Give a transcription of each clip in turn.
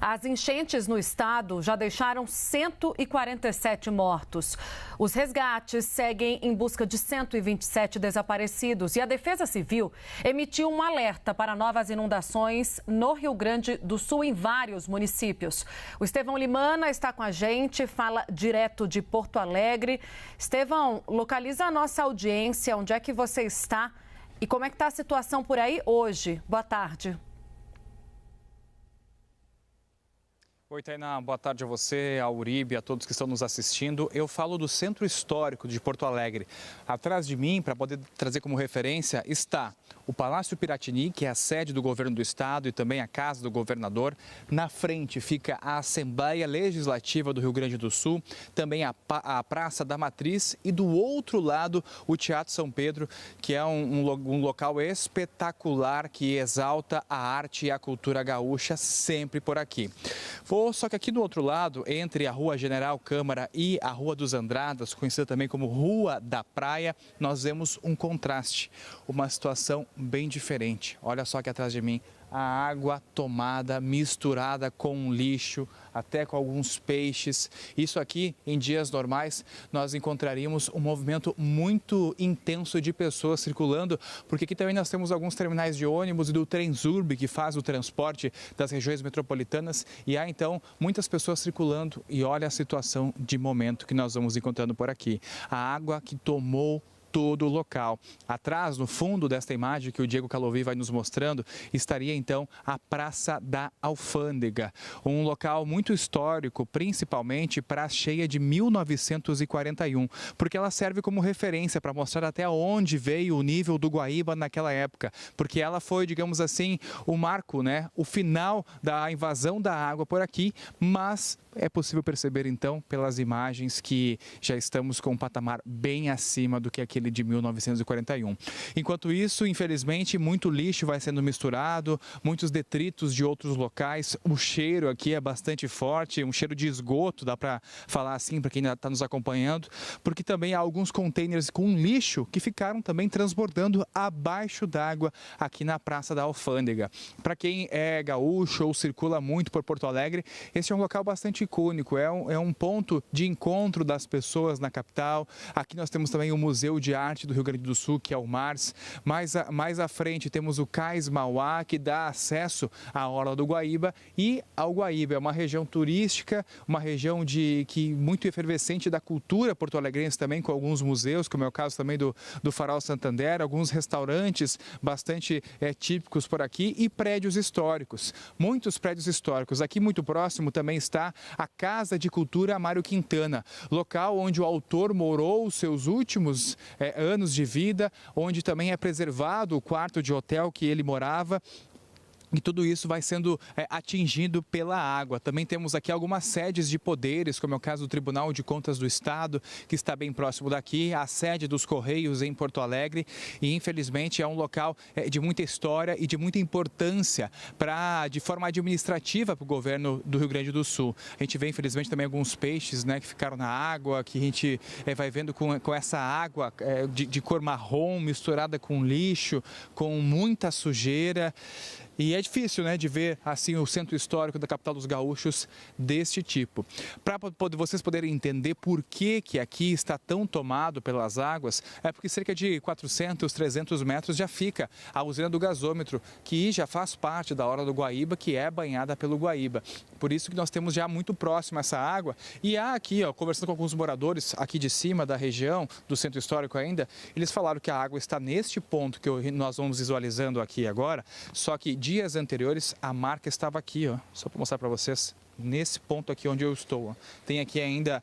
As enchentes no estado já deixaram 147 mortos. Os resgates seguem em busca de 127 desaparecidos e a Defesa Civil emitiu um alerta para novas inundações no Rio Grande do Sul, em vários municípios. O Estevão Limana está com a gente, fala direto de Porto Alegre. Estevão, localiza a nossa audiência, onde é que você está e como é que está a situação por aí hoje? Boa tarde. Oi, Tainá, boa tarde a você, ao Uribe, a todos que estão nos assistindo. Eu falo do Centro Histórico de Porto Alegre. Atrás de mim, para poder trazer como referência, está o Palácio Piratini, que é a sede do governo do estado e também a casa do governador. Na frente fica a Assembleia Legislativa do Rio Grande do Sul, também a Praça da Matriz e do outro lado o Teatro São Pedro, que é um local espetacular que exalta a arte e a cultura gaúcha sempre por aqui. Só que aqui do outro lado, entre a Rua General Câmara e a Rua dos Andradas, conhecida também como Rua da Praia, nós vemos um contraste, uma situação bem diferente. Olha só aqui atrás de mim, a água tomada, misturada com lixo, até com alguns peixes. Isso aqui, em dias normais, nós encontraríamos um movimento muito intenso de pessoas circulando, porque aqui também nós temos alguns terminais de ônibus e do Transurb, que faz o transporte das regiões metropolitanas, e há então muitas pessoas circulando, e olha a situação de momento que nós vamos encontrando por aqui. A água que tomou todo o local. Atrás, no fundo desta imagem que o Diego Calovi vai nos mostrando, estaria então a Praça da Alfândega, um local muito histórico, principalmente para a cheia de 1941, porque ela serve como referência para mostrar até onde veio o nível do Guaíba naquela época, porque ela foi, digamos assim, o marco, né, o final da invasão da água por aqui, mas é possível perceber então pelas imagens que já estamos com um patamar bem acima do que aquele de 1941. Enquanto isso, infelizmente, muito lixo vai sendo misturado, muitos detritos de outros locais. O cheiro aqui é bastante forte, um cheiro de esgoto, dá para falar assim para quem ainda está nos acompanhando, porque também há alguns containers com lixo que ficaram também transbordando abaixo d'água aqui na Praça da Alfândega. Para quem é gaúcho ou circula muito por Porto Alegre, esse é um local bastante icônico, é um ponto de encontro das pessoas na capital. Aqui nós temos também o Museu de Arte do Rio Grande do Sul, que é o MARS. Mais à frente temos o Cais Mauá, que dá acesso à Orla do Guaíba e ao Guaíba. É uma região turística, uma região muito efervescente da cultura porto-alegrense também, com alguns museus, como é o caso também do Farol Santander, alguns restaurantes bastante típicos por aqui e prédios históricos, muitos prédios históricos. Aqui muito próximo também está a Casa de Cultura Mário Quintana, local onde o autor morou os seus últimos anos de vida, onde também é preservado o quarto de hotel que ele morava. E tudo isso vai sendo atingido pela água. Também temos aqui algumas sedes de poderes, como é o caso do Tribunal de Contas do Estado, que está bem próximo daqui, a sede dos Correios em Porto Alegre. E, infelizmente, é um local de muita história e de muita importância de forma administrativa para o governo do Rio Grande do Sul. A gente vê, infelizmente, também alguns peixes, né, que ficaram na água, que a gente vai vendo com essa água de cor marrom misturada com lixo, com muita sujeira. E é difícil, né, de ver assim o centro histórico da capital dos gaúchos deste tipo. Para vocês poderem entender por que aqui está tão tomado pelas águas, é porque cerca de 400, 300 metros já fica a usina do gasômetro, que já faz parte da Orla do Guaíba, que é banhada pelo Guaíba. Por isso que nós temos já muito próximo essa água. E há aqui, conversando com alguns moradores aqui de cima da região, do centro histórico ainda, eles falaram que a água está neste ponto que nós vamos visualizando aqui agora, só que dias anteriores a marca estava aqui, só para mostrar para vocês, nesse ponto aqui onde eu estou. Tem aqui ainda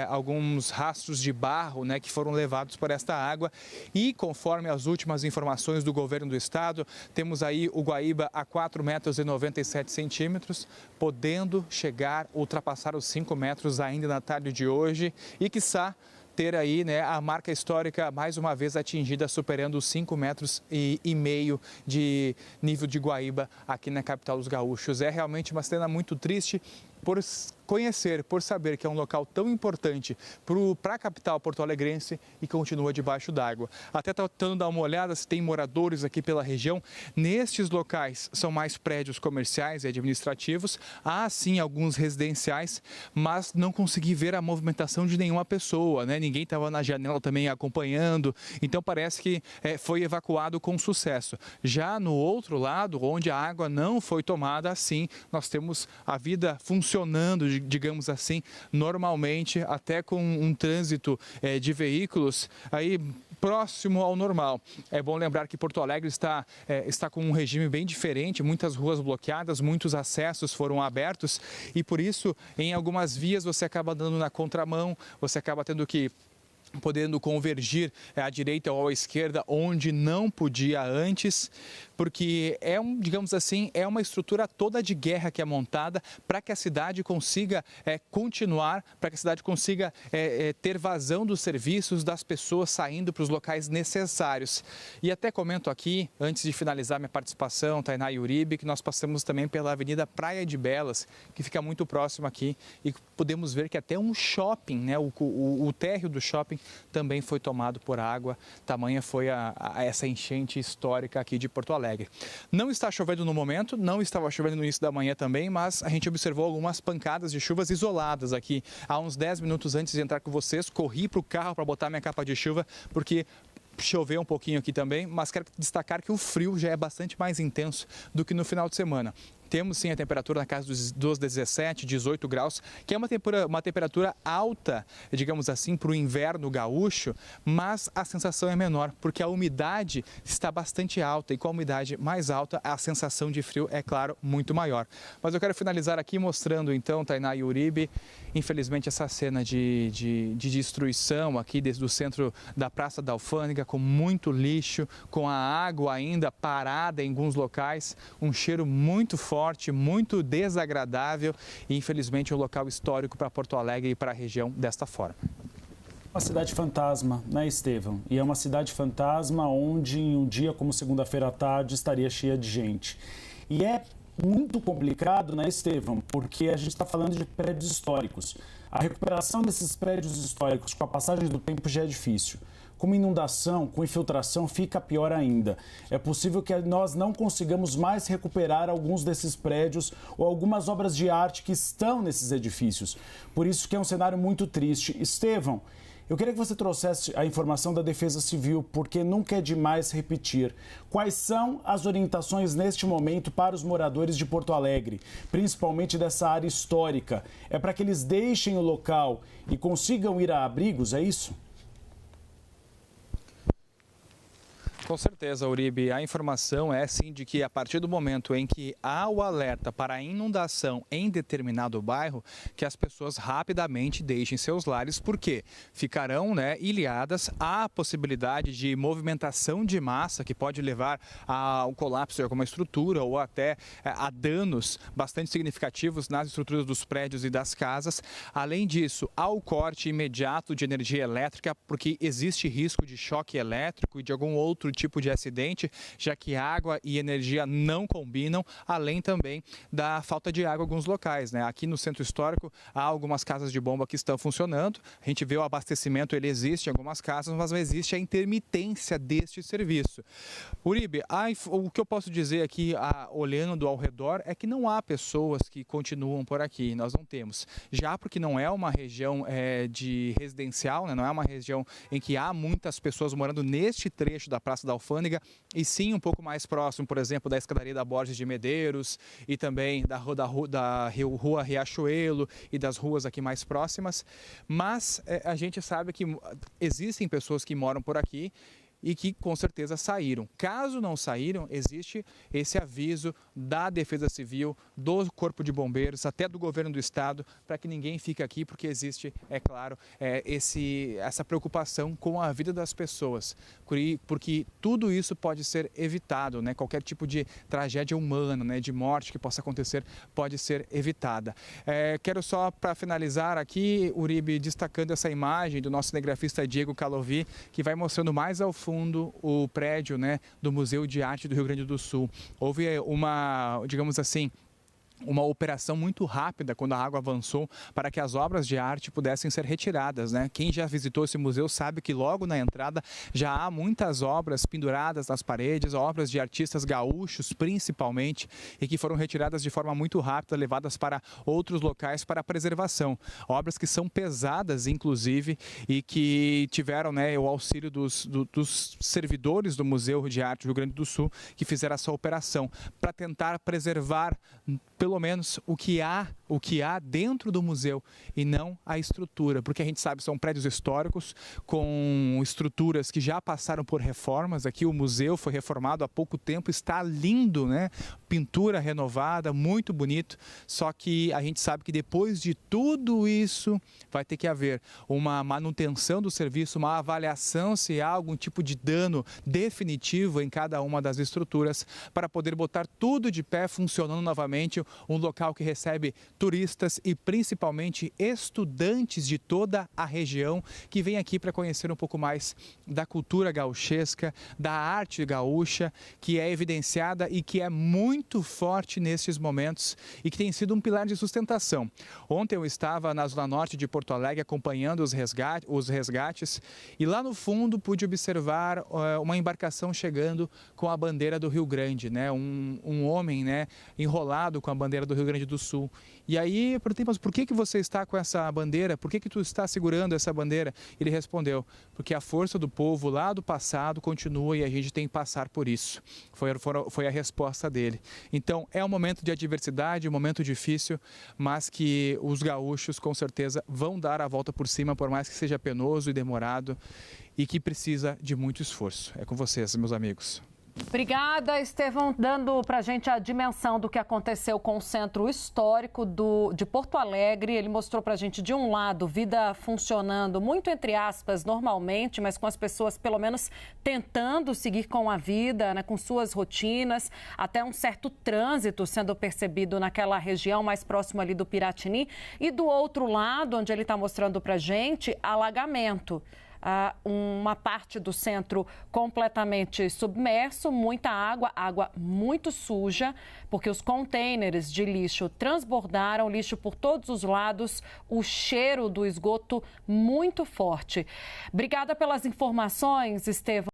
alguns rastros de barro, né, que foram levados por esta água e, conforme as últimas informações do governo do estado, temos aí o Guaíba a 4,97 metros, podendo ultrapassar os 5 metros ainda na tarde de hoje e, quiçá, ter aí, né, a marca histórica mais uma vez atingida, superando os 5,5 metros de nível de Guaíba aqui na capital dos gaúchos. É realmente uma cena muito triste por conhecer, por saber que é um local tão importante para a capital porto-alegrense e continua debaixo d'água. Até tentando dar uma olhada se tem moradores aqui pela região. Nestes locais são mais prédios comerciais e administrativos, há sim alguns residenciais, mas não consegui ver a movimentação de nenhuma pessoa, né? Ninguém estava na janela também acompanhando, então parece que foi evacuado com sucesso. Já no outro lado, onde a água não foi tomada, sim, nós temos a vida funcionando, digamos assim, normalmente, até com um trânsito de veículos aí próximo ao normal. É bom lembrar que Porto Alegre está com um regime bem diferente, muitas ruas bloqueadas, muitos acessos foram abertos e por isso em algumas vias você acaba dando na contramão, você acaba podendo convergir à direita ou à esquerda onde não podia antes, porque digamos assim, é uma estrutura toda de guerra que é montada para que a cidade consiga continuar, para que a cidade consiga ter vazão dos serviços, das pessoas saindo para os locais necessários. E até comento aqui, antes de finalizar minha participação, Tainá e Uribe, que nós passamos também pela Avenida Praia de Belas, que fica muito próximo aqui, e podemos ver que até um shopping, né, o térreo do shopping também foi tomado por água, tamanha foi essa enchente histórica aqui de Porto Alegre. Não está chovendo no momento, não estava chovendo no início da manhã também, mas a gente observou algumas pancadas de chuvas isoladas aqui. Há uns 10 minutos antes de entrar com vocês, corri para o carro para botar minha capa de chuva, porque choveu um pouquinho aqui também, mas quero destacar que o frio já é bastante mais intenso do que no final de semana. Temos sim a temperatura na casa dos 17, 18 graus, que é uma temperatura alta, digamos assim, para o inverno gaúcho, mas a sensação é menor, porque a umidade está bastante alta e com a umidade mais alta, a sensação de frio é, claro, muito maior. Mas eu quero finalizar aqui mostrando então, Tainá e Uribe, infelizmente essa cena de destruição aqui do centro da Praça da Alfândega, com muito lixo, com a água ainda parada em alguns locais, um cheiro muito forte, muito desagradável e infelizmente um local histórico para Porto Alegre e para a região desta forma. Uma cidade fantasma, né, Estevão? E é uma cidade fantasma onde em um dia como segunda-feira à tarde estaria cheia de gente. E é muito complicado, né, Estevão? Porque a gente está falando de prédios históricos. A recuperação desses prédios históricos com a passagem do tempo já é difícil. Com inundação, com infiltração, fica pior ainda. É possível que nós não consigamos mais recuperar alguns desses prédios ou algumas obras de arte que estão nesses edifícios. Por isso que é um cenário muito triste. Estevão, eu queria que você trouxesse a informação da Defesa Civil, porque nunca é demais repetir. Quais são as orientações neste momento para os moradores de Porto Alegre, principalmente dessa área histórica? É para que eles deixem o local e consigam ir a abrigos, é isso? Com certeza, Uribe. A informação é sim de que a partir do momento em que há o alerta para inundação em determinado bairro, que as pessoas rapidamente deixem seus lares, porque ficarão ilhadas. Há a possibilidade de movimentação de massa que pode levar ao colapso de alguma estrutura ou até a danos bastante significativos nas estruturas dos prédios e das casas. Além disso, há o corte imediato de energia elétrica, porque existe risco de choque elétrico e de algum outro tipo de acidente, já que água e energia não combinam, além também da falta de água em alguns locais, né? Aqui no centro histórico há algumas casas de bomba que estão funcionando, a gente vê o abastecimento, ele existe em algumas casas, mas não existe a intermitência deste serviço. Uribe, o que eu posso dizer aqui, olhando ao redor, é que não há pessoas que continuam por aqui, nós não temos. Já porque não é uma região de residencial, né? Não é uma região em que há muitas pessoas morando neste trecho da Praça da Alfândega, e sim um pouco mais próximo, por exemplo, da escadaria da Borges de Medeiros e também da Rua Riachuelo e das ruas aqui mais próximas, mas a gente sabe que existem pessoas que moram por aqui e que com certeza saíram. Caso não saíram, existe esse aviso da Defesa Civil, do Corpo de Bombeiros, até do Governo do Estado, para que ninguém fique aqui, porque existe, é claro, essa preocupação com a vida das pessoas, porque tudo isso pode ser evitado, né? Qualquer tipo de tragédia humana, né? De morte que possa acontecer, pode ser evitada. Quero só, para finalizar aqui, Uribe, destacando essa imagem do nosso cinegrafista Diego Calovi, que vai mostrando mais ao fundo o prédio, né, do Museu de Arte do Rio Grande do Sul. Houve digamos assim, uma operação muito rápida quando a água avançou para que as obras de arte pudessem ser retiradas, né? Quem já visitou esse museu sabe que logo na entrada já há muitas obras penduradas nas paredes, obras de artistas gaúchos principalmente, e que foram retiradas de forma muito rápida, levadas para outros locais para preservação. Obras que são pesadas, inclusive, e que tiveram, né, o auxílio dos servidores do Museu de Arte do Rio Grande do Sul, que fizeram essa operação para tentar preservar pelo menos o que há dentro do museu e não a estrutura, porque a gente sabe que são prédios históricos com estruturas que já passaram por reformas. Aqui o museu foi reformado há pouco tempo, está lindo, né? Pintura renovada, muito bonito, só que a gente sabe que depois de tudo isso vai ter que haver uma manutenção do serviço, uma avaliação se há algum tipo de dano definitivo em cada uma das estruturas para poder botar tudo de pé funcionando novamente, um local que recebe turistas e principalmente estudantes de toda a região que vêm aqui para conhecer um pouco mais da cultura gauchesca, da arte gaúcha, que é evidenciada e que é muito forte nestes momentos e que tem sido um pilar de sustentação. Ontem eu estava na zona norte de Porto Alegre acompanhando os resgates e lá no fundo pude observar uma embarcação chegando com a bandeira do Rio Grande, né? Um homem, né, enrolado com a bandeira do Rio Grande do Sul. E aí eu perguntei, mas por que você está com essa bandeira? Por que tu está segurando essa bandeira? Ele respondeu, porque a força do povo lá do passado continua e a gente tem que passar por isso. Foi a resposta dele. Então é um momento de adversidade, um momento difícil, mas que os gaúchos com certeza vão dar a volta por cima, por mais que seja penoso e demorado e que precisa de muito esforço. É com vocês, meus amigos. Obrigada, Estevão, dando para a gente a dimensão do que aconteceu com o Centro Histórico de Porto Alegre. Ele mostrou para a gente, de um lado, vida funcionando muito, entre aspas, normalmente, mas com as pessoas, pelo menos, tentando seguir com a vida, né, com suas rotinas, até um certo trânsito sendo percebido naquela região mais próxima ali do Piratini. E do outro lado, onde ele está mostrando para a gente, alagamento. Uma parte do centro completamente submerso, muita água muito suja, porque os contêineres de lixo transbordaram, lixo por todos os lados, o cheiro do esgoto muito forte. Obrigada pelas informações, Estevão.